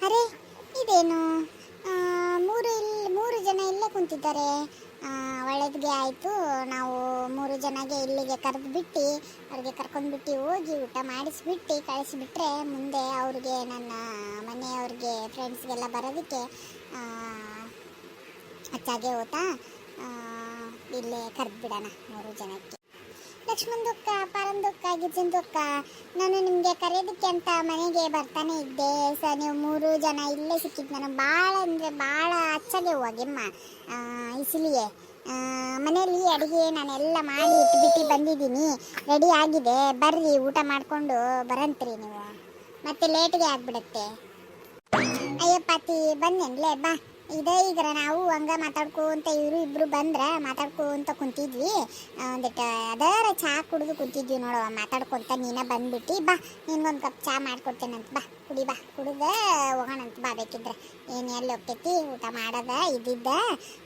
ಅರೆ ಇದೇನು ಮೂರು ಜನ ಇಲ್ಲೇ ಕುಂತಿದ್ದಾರೆ. ಒಳ್ಳೆದ್ಗೆ ಆಯಿತು. ನಾವು 3 ಜನಗೆ ಇಲ್ಲಿಗೆ ಕರೆದು ಬಿಟ್ಟು ಅವ್ರಿಗೆ ಕರ್ಕೊಂಡ್ಬಿಟ್ಟು ಹೋಗಿ ಊಟ ಮಾಡಿಸ್ಬಿಟ್ಟು ಕಳಿಸಿಬಿಟ್ರೆ ಮುಂದೆ ಅವ್ರಿಗೆ ನನ್ನ ಮನೆಯವ್ರಿಗೆ ಫ್ರೆಂಡ್ಸ್ಗೆಲ್ಲ ಬರೋದಕ್ಕೆ ಅಚ್ಚಾಗೆ ಹೋತಾ ಇಲ್ಲೇ ಕರೆದು ಬಿಡೋಣ 3 ಜನಕ್ಕೆ. ಲಕ್ಷ್ಮಣದಕ್ಕ, ಪಾರಂದಕ್ಕ, ಗಿರ್ಜಂದಕ್ಕ, ನಾನು ನಿಮಗೆ ಕರೆಯೋದಕ್ಕೆ ಅಂತ ಮನೆಗೆ ಬರ್ತಾನೆ ಇದ್ದೆ. ನೀವು 3 ಜನ ಇಲ್ಲೇ ಸಿಕ್ಕಿದ್ದು ನನಗೆ ಭಾಳ ಅಂದರೆ ಭಾಳ ಅಚ್ಚಾಗೆ ಹೋಗಿಮ್ಮ. ಇಸಲಿಯೇ ಮನೆಯಲ್ಲಿ ಅಡುಗೆ ನಾನೆಲ್ಲ ಮಾಡಿ ಇಟ್ಬಿಟ್ಟು ಬಂದಿದ್ದೀನಿ, ರೆಡಿ ಆಗಿದೆ. ಬರ್ರಿ ಊಟ ಮಾಡಿಕೊಂಡು ಬರಂತ್ರಿ ನೀವು, ಮತ್ತೆ ಲೇಟ್ಗೆ ಆಗಿಬಿಡುತ್ತೆ. ಅಯ್ಯಪ್ಪಾತಿ ಬಂದೇನ್ಲೇ ಬಾ. ಈಗ ನಾವು ಹಂಗ ಮಾತಾಡ್ಕೊಂತ ಇವರು ಇಬ್ರು ಬಂದ್ರೆ ಮಾತಾಡ್ಕೊಂತ ಕುಂತಿದ್ವಿ. ಒಂದಿಟ್ಟು ಅದರ ಚಹಾ ಕುಡಿದು ಕುಂತಿದ್ವಿ ನೋಡುವ ಮಾತಾಡ್ಕೊಂತ. ನೀನ ಬಂದ್ಬಿಟ್ಟು ಬಾ, ನಿನ್ಗೊಂದು ಕಪ್ ಚಹಾ ಮಾಡ್ಕೊಡ್ತೇನಂತ. ಬಾ ಕುಡಿ, ಬಾ ಕುಡಿದ ಹೋಗೋಣಂತ. ಬಾ ಬೇಕಿದ್ರೆ ಏನು ಎಲ್ಲಿ ಹೋಗ್ತೈತಿ ಊಟ ಮಾಡೋದ ಇದ್ದಿದ್ದ.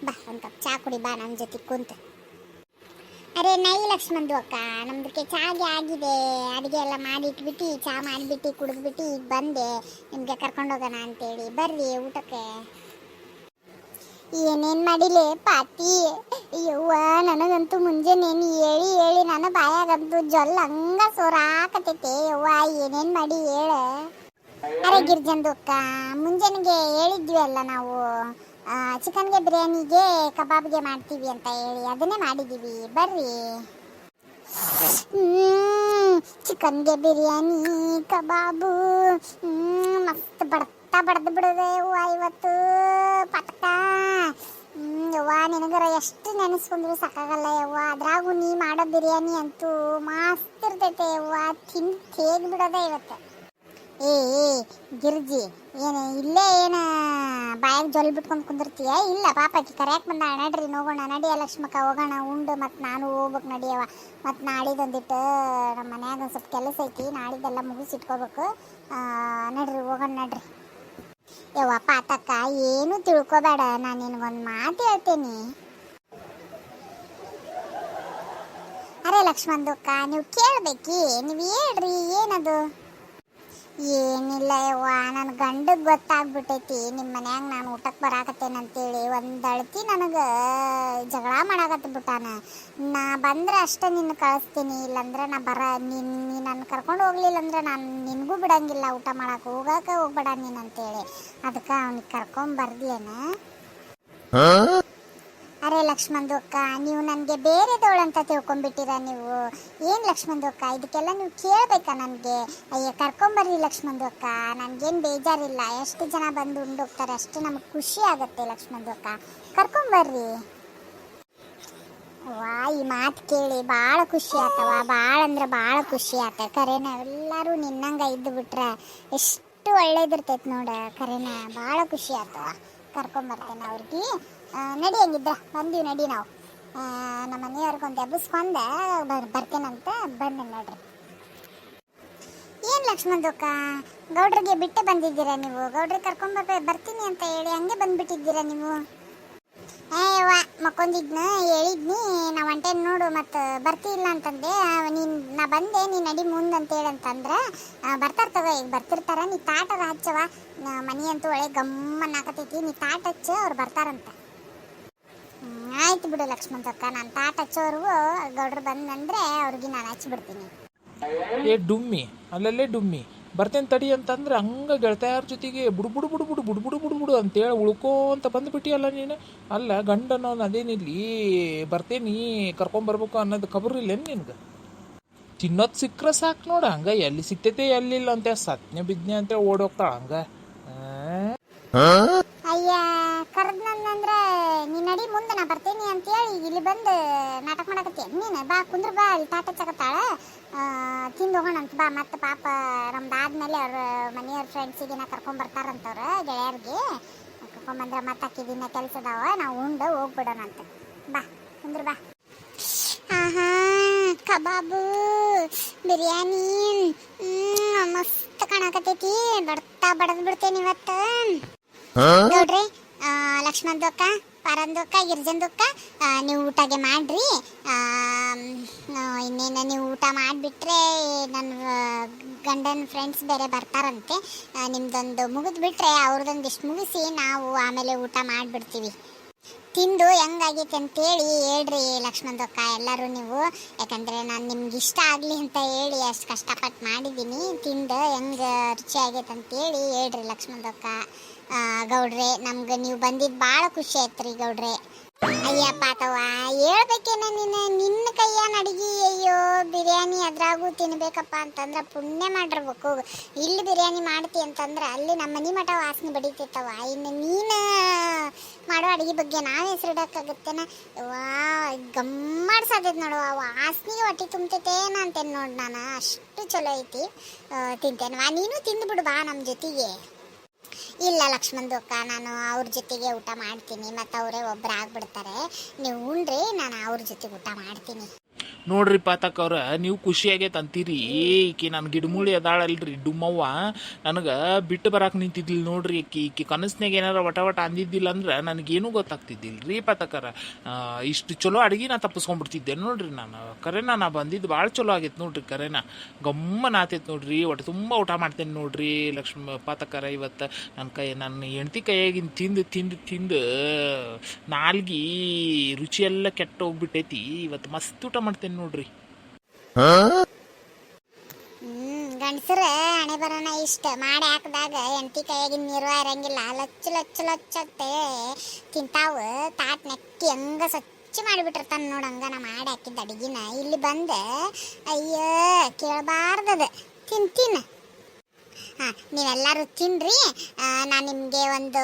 ಬಾ ಒಂದು ಕಪ್ ಚಹಾ ಕುಡಿ, ಬಾ ನಮ್ಮ ಜೊತೆ ಕುಂತು. ಅರೆ ನೈ ಲಕ್ಷ್ಮಣದು ಅಕ್ಕ, ನಮ್ದಕ್ಕೆ ಚಾಗೆ ಆಗಿದೆ. ಅಡುಗೆ ಎಲ್ಲ ಮಾಡಿ ಇಟ್ಬಿಟ್ಟು ಚಹಾ ಮಾಡಿಬಿಟ್ಟು ಕುಡಿದ್ಬಿಟ್ಟು ಈಗ ಬಂದೆ ನಿಮಗೆ ಕರ್ಕೊಂಡೋಗೋಣ ಅಂತೇಳಿ. ಬರ್ರಿ ಊಟಕ್ಕೆ. ಏನೇನು ಮಾಡಿಲೆ ಪಾತಿ? ಯವ್ವ ನನಗಂತೂ ಮುಂಜಾನೇನು ಹೇಳಿ ಹೇಳಿ ನನ್ನ ಬಾಯಾಗಂತೂ ಜೊಲ್ಲ ಹಂಗ ಸೋರಾಕತೈತೆ. ಯವ್ವ ಏನೇನು ಮಾಡಿ ಹೇಳ. ಅರೆ ಗಿರ್ಜಂದು ಅಕ್ಕ, ಮುಂಜಾನೆಗೆ ಹೇಳಿದ್ವಿ ಅಲ್ಲ ನಾವು ಚಿಕನ್ಗೆ ಬಿರಿಯಾನಿಗೆ ಕಬಾಬ್ಗೆ ಮಾಡ್ತೀವಿ ಅಂತ ಹೇಳಿ, ಅದನ್ನೇ ಮಾಡಿದ್ದೀವಿ. ಬರ್ರಿ. ಚಿಕನ್ಗೆ ಬಿರಿಯಾನಿ ಕಬಾಬು ಮಸ್ತ್ ಬಡ್ದು ಬಿಡೋದೆ ಯವ್ವ ಇವತ್ತು ಪಟ್ಟ. ಯವ್ವ ನಿನಗರ ಎಷ್ಟು ನೆನೆಸ್ಕೊಂಡ್ರು ಸಾಕಾಗಲ್ಲ ಯವ್ವ. ಅದ್ರಾಗೂ ನೀ ಮಾಡೋ ಬಿರಿಯಾನಿ ಅಂತೂ ಮಸ್ತ್ ಇರ್ತೈತೆ ಯವ್ವ, ತಿಂದು ತೇಗ್ ಬಿಡೋದೆ ಇವತ್ತು. ಏ ಗಿರ್ಜಿ, ಏನು ಇಲ್ಲೇ ಏನು ಬಾಯಾಗ ಜೊಲ್ ಬಿಟ್ಕೊಂಡು ಕುಂದಿರ್ತೀಯ? ಇಲ್ಲ ಪಾಪಕ್ಕೆ ಕರೆಯಕ್ಕೆ ಬಂದ. ನಡ್ರಿ ನೋಗೋಣ, ನಡಿಯ ಲಕ್ಷ್ಮಕ್ಕ, ಹೋಗೋಣ ಉಂಡು. ಮತ್ತು ನಾನು ಹೋಗ್ಬೇಕು ನಡಿಯವ. ಮತ್ತು ನಾಳಿದೊಂದಿಟ್ಟು ನಮ್ಮ ಮನ್ಯಾಗ ಒಂದು ಸ್ವಲ್ಪ ಕೆಲಸ ಐತಿ, ನಾಳಿದ್ದೆಲ್ಲ ಮುಗಿಸಿಟ್ಕೋಬೇಕು. ನಡ್ರಿ ಹೋಗೋಣ ನಡ್ರಿ. ಯವ್ವ ಪಾತಕ್ಕ, ಏನು ತಿಳ್ಕೊಬೇಡ, ನಾನು ನಿನಗೊಂದು ಮಾತು ಹೇಳ್ತೇನೆ. ಅರೆ ಲಕ್ಷ್ಮಣದಕ್ಕ, ನೀವು ಕೇಳಬೇಕಿ, ನೀವು ಹೇಳ್ರಿ. ಏನದು? ಏನಿಲ್ಲ ಯವ್ವ, ನನ್ನ ಗಂಡಗೆ ಗೊತ್ತಾಗ್ಬಿಟ್ಟೈತಿ ನಿಮ್ಮ ಮನ್ಯಾಗ ನಾನು ಊಟಕ್ಕೆ ಬರಾಕತ್ತೇನಂತೇಳಿ. ಒಂದು ಅಳ್ತಿ ನನಗೆ ಜಗಳ ಮಾಡಾಕತ್ಬಿಟ್ಟಾನ. ನಾ ಬಂದ್ರೆ ಅಷ್ಟೇ ನಿನ್ನ ಕಳಿಸ್ತೀನಿ, ಇಲ್ಲಾಂದ್ರೆ ನಾ ನೀ ನನ್ನ ಕರ್ಕೊಂಡು ಹೋಗ್ಲಿಲ್ಲ ಅಂದ್ರೆ ನಾನು ನಿನಗೂ ಬಿಡಂಗಿಲ್ಲ ಊಟ ಮಾಡಕ್ಕೆ. ಹೋಗ್ಬೇಡ ನೀನಂತೇಳಿ ಅದಕ್ಕೆ ಅವ್ನಿಗೆ ಕರ್ಕೊಂಬರ್ಲೇನ? ಅರೆ ಲಕ್ಷ್ಮಣದು ಅಕ್ಕ, ನೀವು ನನಗೆ ಬೇರೆದವಳಂತ ತಿಳ್ಕೊಂಡ್ಬಿಟ್ಟಿರ ನೀವು. ಏನು ಲಕ್ಷ್ಮಣದು ಅಕ್ಕ, ಇದಕ್ಕೆಲ್ಲ ನೀವು ಕೇಳಬೇಕಾ ನನಗೆ? ಅಯ್ಯ ಕರ್ಕೊಂಬರ್ರಿ ಲಕ್ಷ್ಮಣದು ಅಕ್ಕ, ನನಗೇನು ಬೇಜಾರಿಲ್ಲ. ಎಷ್ಟು ಜನ ಬಂದು ಉಂಡೋಗ್ತಾರೆ ಅಷ್ಟು ನಮಗೆ ಖುಷಿ ಆಗುತ್ತೆ ಲಕ್ಷ್ಮಣದು ಅಕ್ಕ, ಕರ್ಕೊಂಬರ್ರಿ. ವಾ ಈ ಮಾತು ಕೇಳಿ ಭಾಳ ಖುಷಿ ಆತವ, ಭಾಳ ಅಂದ್ರೆ ಭಾಳ ಖುಷಿ ಆತ. ಕರೆನ ಎಲ್ಲರೂ ನಿನ್ನಂಗೆ ಇದ್ದು ಬಿಟ್ರೆ ಎಷ್ಟು ಒಳ್ಳೇದಿರ್ತೈತೆ ನೋಡ. ಕರೆನ ಭಾಳ ಖುಷಿ ಆತವ, ಕರ್ಕೊಂಬರ್ತೇನೆ ಅವ್ರಿಗೆ. ನಡಿ ಹಂಗಿದ್ದ ಬಂದೀವಿ, ನಡಿ. ನಾವು ನಮ್ಮ ಮನೆಯವ್ರಿಗೊಂದು ಎಬ್ಬಿಸ್ಕೊಂಡೆ ಬರ್ತೇನಂತ ಬಂದೆ ನೋಡ್ರಿ. ಏನು ಲಕ್ಷ್ಮಣದಕ್ಕ, ಗೌಡ್ರಿಗೆ ಬಿಟ್ಟು ಬಂದಿದ್ದೀರಾ ನೀವು? ಗೌಡ್ರಿಗೆ ಬರ್ತೀನಿ ಅಂತ ಹೇಳಿ ಹಂಗೆ ಬಂದ್ಬಿಟ್ಟಿದ್ದೀರಾ ನೀವು? ಯವ್ವ ಮಕ್ಕೊಂದಿದ್ನ ಹೇಳಿದ್ನಿ, ನಾ ಹೊಂಟೇನು ನೋಡು. ಮತ್ತು ಬರ್ತಿಲ್ಲ ಅಂತಂದೆ. ನಾ ಬಂದೆ, ನೀನು ನಡಿ ಮುಂದೆ ಅಂತೇಳಿ ಅಂತಂದ್ರೆ ಬರ್ತಾರೆ ತಗೋ, ಈಗ ಬರ್ತಿರ್ತಾರ. ನೀ ತಾಟರ ಹಚ್ಚವ, ಮನೆ ಅಂತೂ ಒಳ್ಳೆ ಗಮ್ಮನ್ ಹಾಕತೈತಿ. ನೀ ತಾಟ ಹಚ್ಚ, ಅವ್ರು ಬರ್ತಾರಂತ. ಆಯ್ತು ಬಿಡು ಲಕ್ಷ್ಮಣದಕ್ಕ, ನಾನು ತಾಟ ಹಚ್ಚೋರ್ಗು ಗೌಡ್ರು ಬಂದಂದ್ರೆ ಅವ್ರಿಗೆ ನಾನು ಹಚ್ಚಿಬಿಡ್ತೀನಿ. ಏ ಡುಮ್ಮಿ, ಅಲ್ಲಲ್ಲೇ ಡುಮ್ಮಿ, ಬರ್ತೇನೆ ತಡಿ ಅಂತಂದ್ರೆ ಹಂಗೆ ಗೆಳತಿಯರ ಜೊತೆಗೆ ಬುಡು ಅಂತೇಳಿ ಉಳ್ಕೋಂತ ಬಂದುಬಿಟ್ಟಿಯಲ್ಲ ನೀನು. ಅಲ್ಲ ಗಂಡನವನು ಅದೇನಿಲ್ಲಿ ಬರ್ತೇನಿ ಕರ್ಕೊಂಬರ್ಬೇಕು ಅನ್ನೋದು ಖಬರಿಲ್ಲೇನು ನಿನ್ಗೆ? ತಿನ್ನೋದು ಸಿಕ್ಕರೆ ಸಾಕು ನೋಡ, ಹಂಗೆ ಎಲ್ಲಿ ಸಿಗ್ತೈತೆ ಎಲ್ಲಿಲ್ಲ ಅಂತ ಸತ್ನೆ ಬಿದ್ನೆ ಅಂತೇಳಿ ಓಡೋಗ್ತಾಳ ಹಂಗೆ. ಅಯ್ಯ ಕರೆದ್ನಂದ್ರೆ ನೀನು ನಡಿ ಮುಂದೆ, ನಾ ಬರ್ತೇನೆ ಅಂತೇಳಿ ಇಲ್ಲಿ ಬಂದು ನಾಟಕ ಮಾಡಕತ್ತಿ ನೀನು. ಬಾ ಕುಂದ್ರ, ಬಾ ಅಲ್ಲಿ ತಾಟ ಹಚ್ಚಕತ್ತಾಳ, ತಿಂದು ಹೋಗೋಣ ಅಂತ ಬಾ. ಮತ್ತು ಪಾಪ ನಮ್ದಾದ್ಮೇಲೆ ಅವ್ರ ಮನೆಯವ್ರ ಫ್ರೆಂಡ್ಸಿಗೆ ಕರ್ಕೊಂಬರ್ತಾರಂತವ್ರ ಗೆಳೆಯರಿಗೆ. ಕರ್ಕೊಂಬಂದ್ರೆ ಮತ್ತೆ ಅಕ್ಕಿದಿನ ಕೆಲಸದವ, ನಾವು ಉಂಡು ಹೋಗ್ಬಿಡೋಣ ಅಂತ. ಬಾ ಕುಂದ್ರ ಬಾ. ಕಬಾಬು ಬಿರಿಯಾನಿ ಮಸ್ತ್ ಕಾಣಕತ್ತೈತಿ. ಬಡ್ದು ಬಿಡ್ತೇನೆ ಇವತ್ತು. ನೋಡ್ರಿ ಲಕ್ಷ್ಮಣದು ಅಕ್ಕ, ಪರಂದಕ್ಕ ಗಿರ್ಜಂದಕ್ಕ ನೀವು ಊಟಗೆ ಮಾಡ್ರಿ. ಇನ್ನೇನು ನೀವು ಊಟ ಮಾಡಿಬಿಟ್ರೆ ನನ್ನ ಗಂಡನ ಫ್ರೆಂಡ್ಸ್ ಬೇರೆ ಬರ್ತಾರಂತೆ. ನಿಮ್ದೊಂದು ಮುಗಿದು ಬಿಟ್ರೆ ಅವ್ರದ್ದೊಂದಿಷ್ಟು ಮುಗಿಸಿ ನಾವು ಆಮೇಲೆ ಊಟ ಮಾಡಿಬಿಡ್ತೀವಿ. ತಿಂದು ಹೆಂಗಾಗೈತೆ ಅಂತೇಳಿ ಹೇಳ್ರಿ ಲಕ್ಷ್ಮಣದಕ್ಕ ಎಲ್ಲರೂ ನೀವು. ಯಾಕಂದರೆ ನಾನು ನಿಮ್ಗೆ ಇಷ್ಟ ಆಗಲಿ ಅಂತ ಹೇಳಿ ಅಷ್ಟು ಕಷ್ಟಪಟ್ಟು ಮಾಡಿದ್ದೀನಿ. ತಿಂದು ಹೆಂಗೆ ರುಚಿ ಆಗೈತೆ ಅಂತೇಳಿ ಹೇಳ್ರಿ ಲಕ್ಷ್ಮಣದಕ್ಕ. ಗೌಡ್ರೆ ನಮ್ಗೆ ನೀವು ಬಂದಿದ್ದು ಭಾಳ ಖುಷಿ ಆಯ್ತು ರೀ ಗೌಡ್ರೆ. ಅಯ್ಯಪ್ಪ ಅಥವಾ ಹೇಳ್ಬೇಕೇನ ನಿನ್ನ ಕೈಯಾನ ಅಡಿಗೆ. ಅಯ್ಯೋ ಬಿರಿಯಾನಿ ಅದ್ರಾಗೂ ತಿನ್ಬೇಕಪ್ಪ ಅಂತಂದ್ರೆ ಪುಣ್ಯ ಮಾಡಿರ್ಬೇಕು. ಇಲ್ಲಿ ಬಿರಿಯಾನಿ ಮಾಡ್ತಿ ಅಂತಂದ್ರೆ ಅಲ್ಲಿ ನಮ್ಮ ಮನೆ ಮಠ ವಾಸನೆ ಬಡಿತೈತವ. ಇನ್ನು ನೀನು ಮಾಡೋ ಅಡುಗೆ ಬಗ್ಗೆ ನಾವು ಹೆಸರಿಡೋಕ್ಕಾಗುತ್ತೇನ? ವಾ ಗಮ್ಮಾಡ್ಸತೈತೆ ನೋಡು. ಆ ವಾಸನೆಗೆ ಹೊಟ್ಟೆ ತುಂಬ್ತೈತೇನ ಅಂತೇನು ನೋಡಿ ನಾನು. ಅಷ್ಟು ಚಲೋ ಐತಿ. ತಿಂತೇನವಾ ನೀನು ತಿಂದುಬಿಡು ಬಾ ನಮ್ಮ ಜೊತೆಗೆ. ಇಲ್ಲ ಲಕ್ಷ್ಮಣದಕ್ಕ ನಾನು ಅವ್ರ ಜೊತೆಗೆ ಊಟ ಮಾಡ್ತೀನಿ, ಮತ್ತು ಅವರೇ ಒಬ್ಬರು ಆಗ್ಬಿಡ್ತಾರೆ. ನೀವು ಉಣ್ರಿ, ನಾನು ಅವ್ರ ಜೊತೆಗೆ ಊಟ ಮಾಡ್ತೀನಿ. ನೋಡ್ರಿ ಪಾತಕ್ಕವ್ರ, ನೀವು ಖುಷಿಯಾಗೈತೆ ಅಂತೀರಿ. ಈಕಿ ನನ್ನ ಗಿಡಮೂಳಿ ಅದಾಳಲ್ರಿ ಡುಮ್ಮವ್ವ, ನನಗೆ ಬಿಟ್ಟು ಬರಕ್ಕೆ ನಿಂತಿದ್ದಿಲ್ಲ ನೋಡ್ರಿ. ಈಕಿ ಕನಸ್ನಾಗ ಏನಾರ ವಟ ಅಂದಿದ್ದಿಲ್ಲ ಅಂದ್ರೆ ನನಗೇನೂ ಗೊತ್ತಾಗ್ತಿದ್ದಿಲ್ಲ ರೀ ಪಾತಕ್ಕರ. ಇಷ್ಟು ಚಲೋ ಅಡುಗೆ ನಾ ತಪ್ಪಿಸ್ಕೊಂಡ್ಬಿಡ್ತಿದ್ದೆ ನೋಡ್ರಿ ನಾನು. ಕರೆನ ನಾ ಬಂದಿದ್ದು ಭಾಳ ಚಲೋ ಆಗೈತೆ ನೋಡ್ರಿ. ಕರೆನ ಗಮ್ಮನ ಆತೈತೆ ನೋಡ್ರಿ. ಒಟ್ಟು ತುಂಬ ಊಟ ಮಾಡ್ತೇನೆ ನೋಡ್ರಿ ಲಕ್ಷ್ಮಿ ಪಾತಕ್ಕರ. ಇವತ್ತು ನನ್ನ ಹೆಂಡ್ತಿ ಕೈಯಾಗಿನ ತಿಂದು ನಾಲ್ಗಿ ರುಚಿಯೆಲ್ಲ ಕೆಟ್ಟ ಹೋಗ್ಬಿಟ್ಟೈತಿ. ಇವತ್ತು ಮಸ್ತ್ ಊಟ ಮಾಡ್ತೇನೆ ನೋಡ್ರಿ. ಗಂಡಸರ ಹಣೆ ಬರೋಣ ಇಷ್ಟ ಮಾಡಿ ಹಾಕಿದಾಗ ಹೆಂಡತಿ ಕೈಯಾಗಿನ ನೀರು ಇರಂಗಿಲ್ಲ. ಲಚ್ಚತ್ತೆ ತಿಂತಾವು. ತಾಟ್ ನೆಕ್ಕಿ ಹಂಗ ಸ್ವಚ್ಛ ಮಾಡಿಬಿಟ್ಟಿರ್ತಾನೆ ನೋಡಂಗ ನಾ ಮಾಡಿ ಹಾಕಿದ್ದ ಅಡಿಗೆನ. ಇಲ್ಲಿ ಬಂದು ಅಯ್ಯೋ ಕೇಳಬಾರ್ದದ ತಿಂತೀನಿ. ಹಾಂ ನೀವೆಲ್ಲರೂ ತಿನ್ನಿರಿ. ನಾನು ನಿಮಗೆ ಒಂದು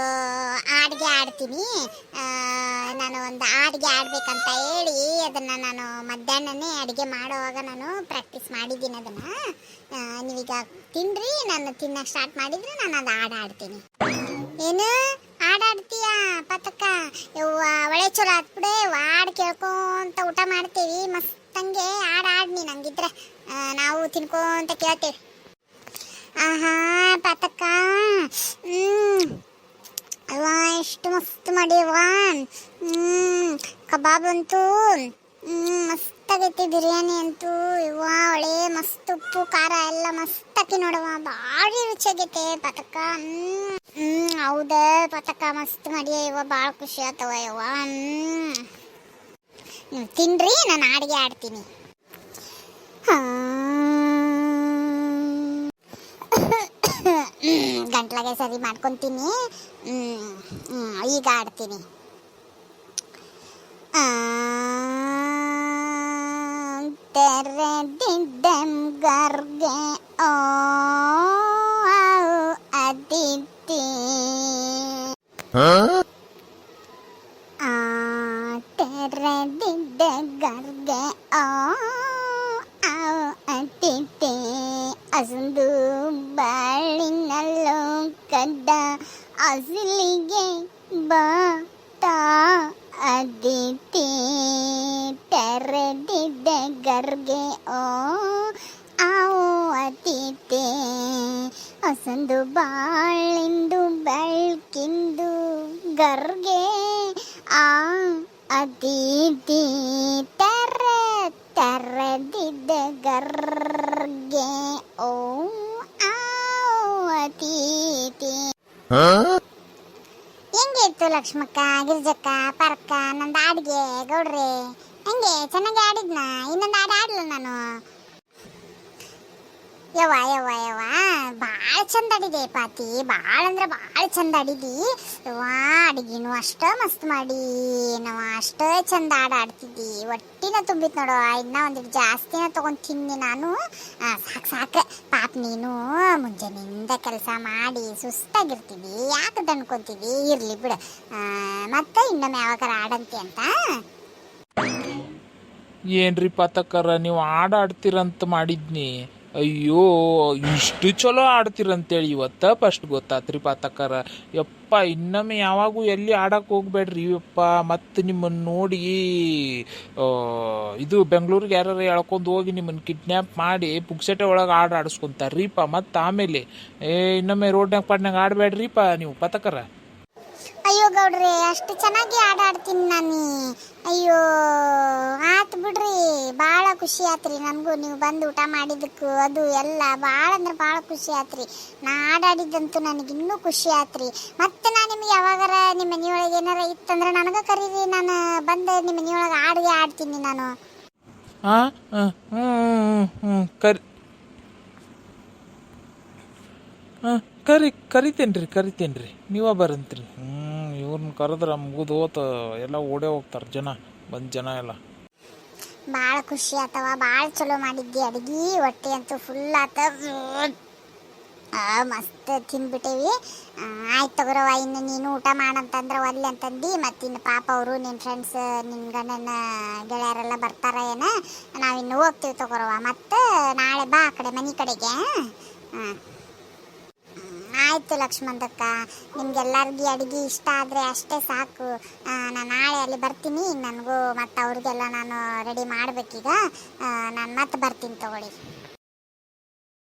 ಹಾಡಿಗೆ ಆಡ್ತೀನಿ. ನಾನು ಒಂದು ಹಾಡಿಗೆ ಆಡಬೇಕಂತ ಹೇಳಿ ಅದನ್ನು ನಾನು ಮಧ್ಯಾಹ್ನನೇ ಅಡುಗೆ ಮಾಡುವಾಗ ನಾನು ಪ್ರಾಕ್ಟೀಸ್ ಮಾಡಿದ್ದೀನಿ ಅದನ್ನು. ನೀವೀಗ ತಿನ್ನಿರಿ. ನಾನು ತಿನ್ನಕ್ಕೆ ಸ್ಟಾರ್ಟ್ ಮಾಡಿದರೆ ನಾನು ಅದು ಹಾಡು ಆಡ್ತೀನಿ. ಏನು ಹಾಡಾಡ್ತೀಯಾ ಪತಕ್ಕ? ಯವ್ವ ಒಳ್ಳೆ ಚಲೋ ಆತ್ಬಿಡೆ. ಹಾಡು ಕೇಳ್ಕೊಂತ ಊಟ ಮಾಡ್ತೀವಿ ಮಸ್ತಂಗೆ. ಹಾಡು ನೀ ನಂಗಿದ್ರೆ ನಾವು ತಿನ್ಕೊಂತ ಕೇಳ್ತೇವೆ. ಆಹಾ ಪತಕ್ಕ, ಅಲ್ವಾ ಎಷ್ಟು ಮಸ್ತ್ ಮಾಡಿಯವ್ವ. ಕಬಾಬ್ ಅಂತೂ ಮಸ್ತಾಗೈತಿ. ಬಿರಿಯಾನಿ ಅಂತೂ ಇವ್ವ ಒಳ್ಳೆ ಮಸ್ತ್ ಉಪ್ಪು ಖಾರ ಎಲ್ಲ ಮಸ್ತಾಕಿ ನೋಡವ್ವ. ಭಾರಿ ರುಚಿಯಾಗೈತೆ ಪತಕ್ಕ. ಹೌದ ಪತಕ್ಕ, ಮಸ್ತ್ ಮಾಡಿಯ ಇವ. ಭಾಳ ಖುಷಿ ಆತವ ಯವ್ವ. ನೀವು ತಿನ್ರಿ, ನಾನು ಹಾಡಿಗೆ ಆಡ್ತೀನಿ. ಗಂಟ್ಲಾಗೆ ಸರಿ ಮಾಡ್ಕೊತೀನಿ. ಈಗ ಆಡ್ತೀನಿ. ತೆರೆ ದಿಡ್ಡಂ ಗರ್ಗೆ ಓ ಅದಿತಿ. ತೆರೆ ದಿಡ್ಡ ಗರ್ಗೆ ಓ ಅದಿತಿ. ಅಸಂದು ಬಾಳಿನಲ್ಲೋ ಕಡ್ಡ ಅಸಲಿಗೆ ಬಾತಾ ಅದಿತಿ. ತೆರೆದಿದ್ದ ಗರ್ಗೆ ಓ ಆವು ಅತಿಥಿ. ಅಸಂದು ಬಾಳಿಂದು ಬೆಳ್ಕಿಂದು ಗರ್ಗೆ ಆ ಅತಿಥಿ. ತೆರೆದಿದ್ದ ಗರ್ಗೆ ಓ ಅತಿಥಿ. ಹೆಂಗಿತ್ತು ಲಕ್ಷ್ಮಕ್ಕ, ಗಿರ್ಜಕ್ಕ, ಪರಕ್ಕ ನಂದು ಹಾಡಿಗೆ? ಗೌಡ್ರೆ ಹೆಂಗೆ ಚೆನ್ನಾಗಿ ಆಡಿದ್ನ? ಇನ್ನೊಂದು ಹಾಡು ಆಡ್ಲ ನಾನು. ಯವ್ವ ಭಾಳ ಚಂದ ಆಡಿದೆ ಪಾತಿ. ಭಾಳ ಅಂದ್ರೆ ಭಾಳ ಚಂದ ಆಡಿದಿ ಯವ್ವ. ಅಡಿಗೆನು ಅಷ್ಟ ಮಸ್ತ್ ಮಾಡಿ ನಾವು ಅಷ್ಟ ಚಂದ ಆಡ್ತಿದ್ದಿ. ಹೊಟ್ಟಿನ ತುಂಬಿತ್ ನೋಡು. ಇನ್ನ ಒಂದಿಟ್ಟು ಜಾಸ್ತಿನ ತೊಗೊಂಡು ತಿನ್ನಿ ನಾನು. ಸಾಕು ಪಾಪ. ನೀನು ಮುಂಜಾನೆಯಿಂದ ಕೆಲಸ ಮಾಡಿ ಸುಸ್ತಾಗಿರ್ತಿದ್ದಿ, ಯಾಕೆ ದಣ್ಕೊಂತಿದ್ದಿ? ಇರ್ಲಿ ಬಿಡು, ಮತ್ತೆ ಇನ್ನೊಮ್ಮೆ ಯಾವಾಗಾರ ಆಡಂತಿ ಅಂತ. ಏನ್ರಿ ಪಾತಕ್ಕರ, ನೀವು ಆಡ್ತೀರಂತ ಮಾಡಿದ್ನಿ. ಅಯ್ಯೋ ಇಷ್ಟು ಚಲೋ ಆಡ್ತೀರಂತೇಳಿ ಇವತ್ತ ಫಸ್ಟ್ ಗೊತ್ತಾತ್ರಿ ಪಾತಕ್ಕರ. ಯಪ್ಪ ಇನ್ನೊಮ್ಮೆ ಯಾವಾಗೂ ಎಲ್ಲಿ ಆಡಕ್ಕೆ ಹೋಗ್ಬೇಡ್ರಿ ಯಪ್ಪ. ಮತ್ತು ನಿಮ್ಮನ್ನು ನೋಡಿ ಇದು ಬೆಂಗಳೂರಿಗೆ ಯಾರು ಎಳ್ಕೊಂಡು ಹೋಗಿ ನಿಮ್ಮನ್ನು ಕಿಡ್ನ್ಯಾಪ್ ಮಾಡಿ ಪುಕ್ಸಟೆ ಒಳಗೆ ಆಡಿಸ್ಕೊಂತಾರ್ರಿಪ್ಪ. ಮತ್ತು ಆಮೇಲೆ ಇನ್ನೊಮ್ಮೆ ರೋಡ್ನಾಗ ಪಾಡ್ನಾಗ ಆಡಬೇಡ್ರಿಪ್ಪ ನೀವು ಪಾತಕ್ಕರ. ಅಯ್ಯೋ ಗೌಡ್ರಿ, ಅಷ್ಟು ಚೆನ್ನಾಗಿ ಆಡ್ತೀನಿ ನಾನು. ಅಯ್ಯೋ ಆತು ಬಿಡ್ರಿ, ಭಾಳ ಖುಷಿ ಆತ್ರಿ ನನಗೂ ನೀವು ಬಂದು ಊಟ ಮಾಡಿದ್ದಕ್ಕೂ ಅದು ಎಲ್ಲ ಭಾಳ ಅಂದ್ರೆ ಭಾಳ ಖುಷಿ ಆತ್ರಿ. ನಾ ಆಡಿದ್ದಂತೂ ನನಗೆ ಇನ್ನೂ ಖುಷಿ ಆತ್ರಿ. ಮತ್ತೆ ನಾನು ನಿಮ್ಗೆ ಯಾವಾಗಾರ ನಿಮ್ಮ ಮನೆಯೊಳಗೆ ಏನಾರ ಇತ್ತಂದ್ರೆ ನನಗೆ ಕರೀರಿ, ನಾನು ಬಂದು ನಿಮ್ಮ ಮನೆಯೊಳಗೆ ಆಡ್ತೀನಿ ನಾನು. ಹಾಂ ಕರಿತೇನೆ ರೀ ನೀವ ಬರಂತ್ರಿ. ಇವ್ರನ್ನ ಕರೆದ್ರೆ ಮುಗಿದು ಹೋತ, ಎಲ್ಲ ಓಡೇ ಹೋಗ್ತಾರೆ ಜನ, ಬಂದು ಜನ ಎಲ್ಲ. ಭಾಳ ಖುಷಿ ಆತವ, ಭಾಳ ಚಲೋ ಮಾಡಿದ್ದಿ ಅಡ್ಗೆ. ಹೊಟ್ಟೆ ಅಂತೂ ಫುಲ್ ಆತ, ಮಸ್ತ್ ತಿಂದ್ಬಿಟ್ಟೇವಿ. ಆಯ್ತು ತಗೋರವ, ಇನ್ನು ನೀನು ಊಟ ಮಾಡಂತಂದ್ರೆ ಒಲ್ಲೆ ಅಂತಂದು. ಮತ್ತಿನ್ನು ಪಾಪ ಅವರು ನಿನ್ನ ಫ್ರೆಂಡ್ಸ್, ನಿನ್ನ ಗಂಡನ ಗೆಳೆಯರೆಲ್ಲ ಬರ್ತಾರ ಏನ, ನಾವಿನ್ನು ಹೋಗ್ತೀವಿ ತಗೋರವ. ಮತ್ತು ನಾಳೆ ಬಾ ಆ ಕಡೆ ಮನೆ ಕಡೆಗೆ. ಹಾಂ ಆಯಿತು ಲಕ್ಷ್ಮಣದಕ್ಕ, ನಿಮ್ಗೆಲ್ಲರಿಗೂ ಅಡುಗೆ ಇಷ್ಟ ಆದರೆ ಅಷ್ಟೇ ಸಾಕು. ನಾನು ನಾಳೆ ಅಲ್ಲಿ ಬರ್ತೀನಿ, ನನಗೂ ಮತ್ತು ಅವ್ರಿಗೆಲ್ಲ ನಾನು ರೆಡಿ ಮಾಡಬೇಕೀಗ. ನಾನು ಮತ್ತೆ ಬರ್ತೀನಿ ತಗೊಳ್ಳಿ.